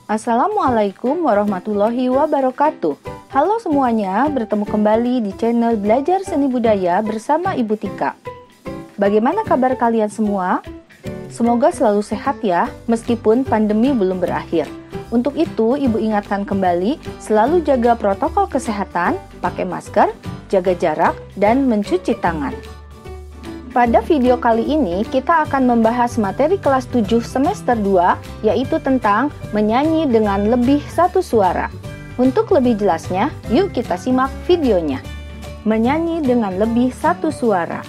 Assalamualaikum warahmatullahi wabarakatuh. Halo semuanya, bertemu kembali di channel Belajar Seni Budaya bersama Ibu Tika. Bagaimana kabar kalian semua? Semoga selalu sehat ya, meskipun pandemi belum berakhir. Untuk itu, Ibu ingatkan kembali, selalu jaga protokol kesehatan, pakai masker, jaga jarak, dan mencuci tangan. Pada video kali ini, kita akan membahas materi kelas 7 semester 2, yaitu tentang menyanyi dengan lebih satu suara. Untuk lebih jelasnya, yuk kita simak videonya. Menyanyi dengan lebih satu suara.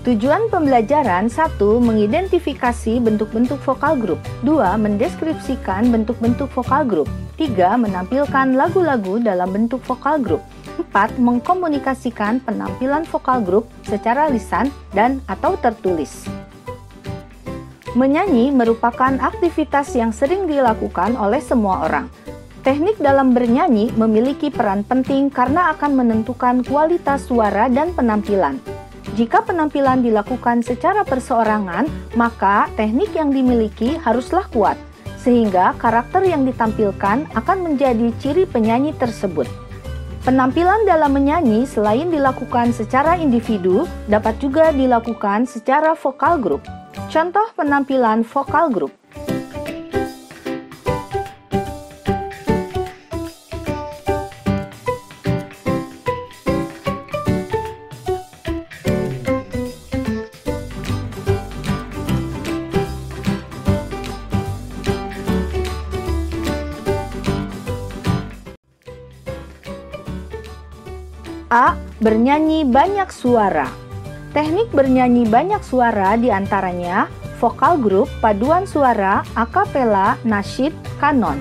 Tujuan pembelajaran 1. Mengidentifikasi bentuk-bentuk vokal grup. 2. Mendeskripsikan bentuk-bentuk vokal grup. 3. Menampilkan lagu-lagu dalam bentuk vokal grup. 4. Mengkomunikasikan penampilan vokal grup secara lisan dan atau tertulis. Menyanyi merupakan aktivitas yang sering dilakukan oleh semua orang. Teknik dalam bernyanyi memiliki peran penting karena akan menentukan kualitas suara dan penampilan. Jika penampilan dilakukan secara perseorangan, maka teknik yang dimiliki haruslah kuat, sehingga karakter yang ditampilkan akan menjadi ciri penyanyi tersebut. Penampilan dalam menyanyi selain dilakukan secara individu, dapat juga dilakukan secara vokal grup. Contoh penampilan vokal grup. A. Bernyanyi banyak suara. Teknik bernyanyi banyak suara diantaranya vokal grup, paduan suara, akapela, nasyid, kanon.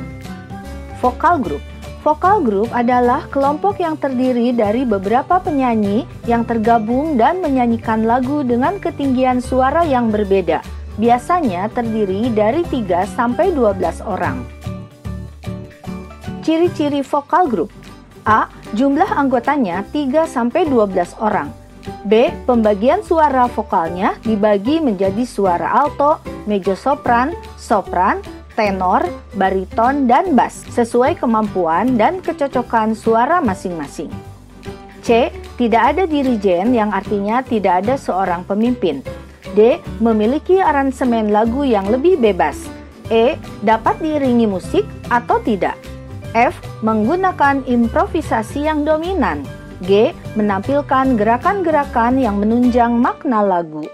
Vokal grup. Vokal grup adalah kelompok yang terdiri dari beberapa penyanyi yang tergabung dan menyanyikan lagu dengan ketinggian suara yang berbeda. Biasanya terdiri dari 3-12 orang. Ciri-ciri vokal grup. A. Jumlah anggotanya 3-12 orang. B. Pembagian suara vokalnya dibagi menjadi suara alto, mezzo-sopran, sopran, tenor, bariton, dan bass sesuai kemampuan dan kecocokan suara masing-masing. C. Tidak ada dirijen yang artinya tidak ada seorang pemimpin. D. Memiliki aransemen lagu yang lebih bebas. E. Dapat diiringi musik atau tidak. F. Menggunakan improvisasi yang dominan. G. Menampilkan gerakan-gerakan yang menunjang makna lagu.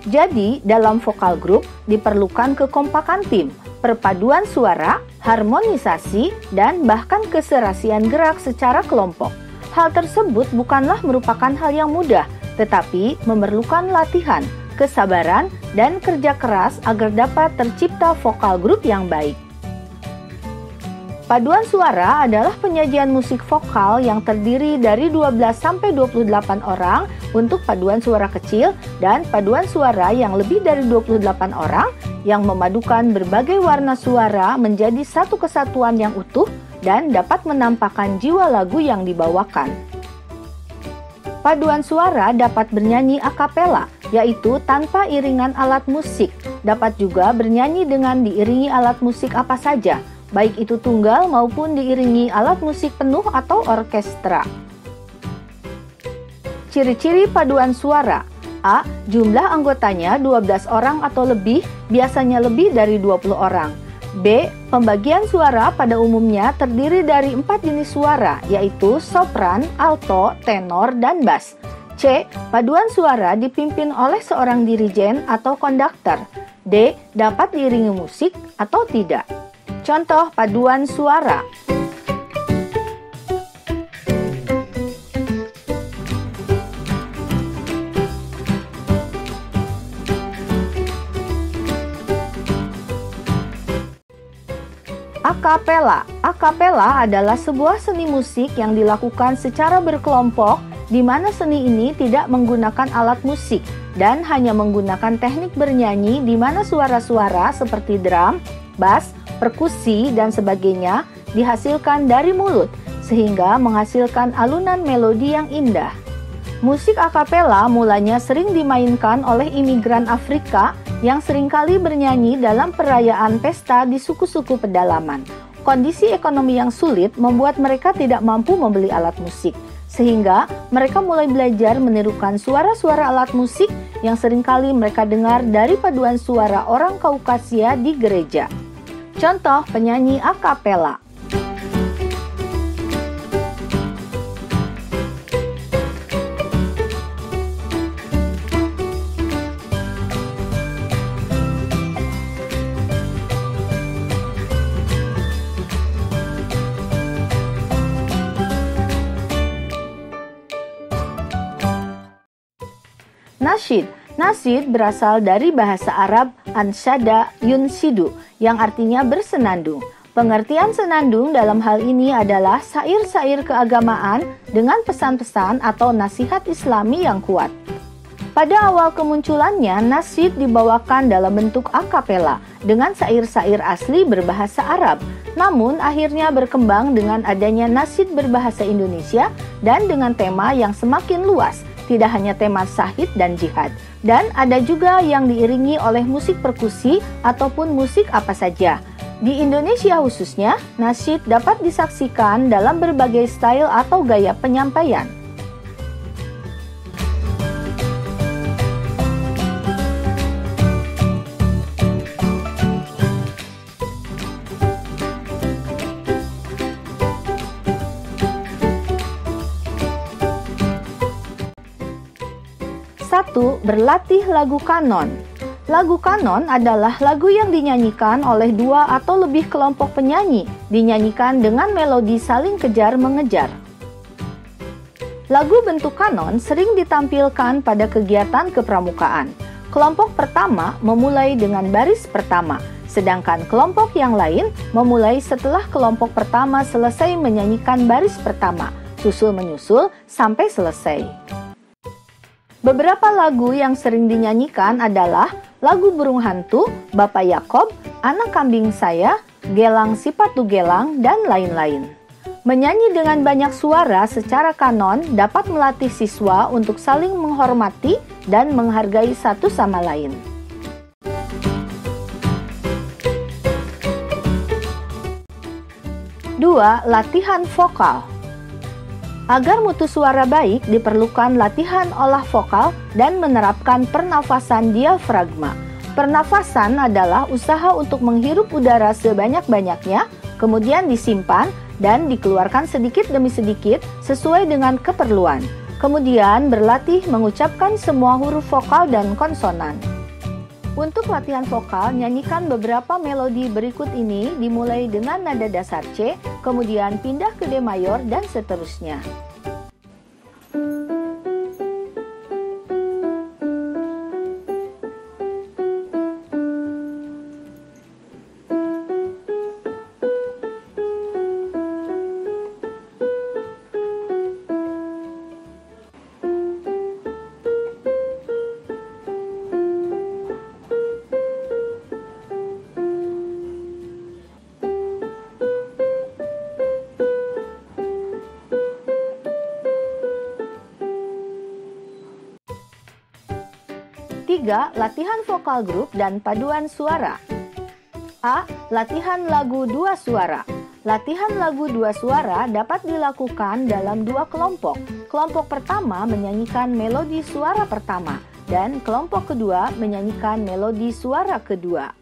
Jadi, dalam vokal grup diperlukan kekompakan tim, perpaduan suara, harmonisasi, dan bahkan keserasian gerak secara kelompok. Hal tersebut bukanlah merupakan hal yang mudah, tetapi memerlukan latihan, kesabaran, dan kerja keras agar dapat tercipta vokal grup yang baik. Paduan suara adalah penyajian musik vokal yang terdiri dari 12-28 orang untuk paduan suara kecil dan paduan suara yang lebih dari 28 orang yang memadukan berbagai warna suara menjadi satu kesatuan yang utuh dan dapat menampakkan jiwa lagu yang dibawakan. Paduan suara dapat bernyanyi akapela, yaitu tanpa iringan alat musik. Dapat juga bernyanyi dengan diiringi alat musik apa saja, baik itu tunggal maupun diiringi alat musik penuh atau orkestra. Ciri-ciri paduan suara. A. Jumlah anggotanya 12 orang atau lebih, biasanya lebih dari 20 orang. B. Pembagian suara pada umumnya terdiri dari 4 jenis suara, yaitu sopran, alto, tenor, dan bass. C. Paduan suara dipimpin oleh seorang dirijen atau konduktor. D. Dapat diiringi musik atau tidak. Contoh paduan suara. Akapela. Akapela adalah sebuah seni musik yang dilakukan secara berkelompok, di mana seni ini tidak menggunakan alat musik dan hanya menggunakan teknik bernyanyi di mana suara-suara seperti drum, bass, perkusi, dan sebagainya dihasilkan dari mulut, sehingga menghasilkan alunan melodi yang indah. Musik akapela mulanya sering dimainkan oleh imigran Afrika yang seringkali bernyanyi dalam perayaan pesta di suku-suku pedalaman. Kondisi ekonomi yang sulit membuat mereka tidak mampu membeli alat musik, sehingga mereka mulai belajar menirukan suara-suara alat musik yang seringkali mereka dengar dari paduan suara orang Kaukasia di gereja. Contoh penyanyi akapela. Nasyid. Nasyid berasal dari bahasa Arab ansyada yunsidu yang artinya bersenandung. Pengertian senandung dalam hal ini adalah syair-syair keagamaan dengan pesan-pesan atau nasihat Islami yang kuat. Pada awal kemunculannya, nasyid dibawakan dalam bentuk akapela dengan syair-syair asli berbahasa Arab. Namun akhirnya berkembang dengan adanya nasyid berbahasa Indonesia dan dengan tema yang semakin luas. Tidak hanya tema syahid dan jihad, dan ada juga yang diiringi oleh musik perkusi ataupun musik apa saja. Di Indonesia khususnya, nasyid dapat disaksikan dalam berbagai style atau gaya penyampaian. Berlatih lagu kanon. Lagu kanon adalah lagu yang dinyanyikan oleh dua atau lebih kelompok penyanyi, dinyanyikan dengan melodi saling kejar-mengejar. Lagu bentuk kanon sering ditampilkan pada kegiatan kepramukaan. Kelompok pertama memulai dengan baris pertama, sedangkan kelompok yang lain memulai setelah kelompok pertama selesai menyanyikan baris pertama, susul-menyusul sampai selesai. Beberapa lagu yang sering dinyanyikan adalah lagu Burung Hantu, Bapak Yakob, Anak Kambing Saya, Gelang Sipatu Gelang, dan lain-lain. Menyanyi dengan banyak suara secara kanon dapat melatih siswa untuk saling menghormati dan menghargai satu sama lain. Dua, latihan vokal. Agar mutu suara baik, diperlukan latihan olah vokal dan menerapkan pernafasan diafragma. Pernafasan adalah usaha untuk menghirup udara sebanyak-banyaknya, kemudian disimpan dan dikeluarkan sedikit demi sedikit sesuai dengan keperluan. Kemudian berlatih mengucapkan semua huruf vokal dan konsonan. Untuk latihan vokal, nyanyikan beberapa melodi berikut ini dimulai dengan nada dasar C, kemudian pindah ke D mayor dan seterusnya. Tiga, latihan vokal grup dan paduan suara. A. Latihan lagu dua suara. Latihan lagu dua suara dapat dilakukan dalam dua kelompok. Kelompok pertama menyanyikan melodi suara pertama, dan kelompok kedua menyanyikan melodi suara kedua.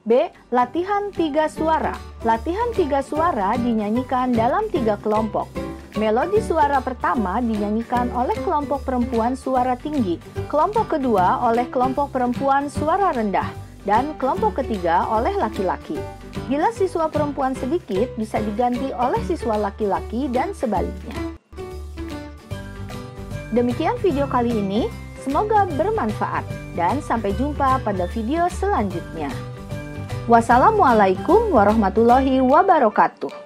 B. Latihan 3 suara. Latihan 3 suara dinyanyikan dalam 3 kelompok. Melodi suara pertama dinyanyikan oleh kelompok perempuan suara tinggi, kelompok kedua oleh kelompok perempuan suara rendah, dan kelompok ketiga oleh laki-laki. Bila siswa perempuan sedikit, bisa diganti oleh siswa laki-laki dan sebaliknya. Demikian video kali ini, semoga bermanfaat dan sampai jumpa pada video selanjutnya. Wassalamualaikum warahmatullahi wabarakatuh.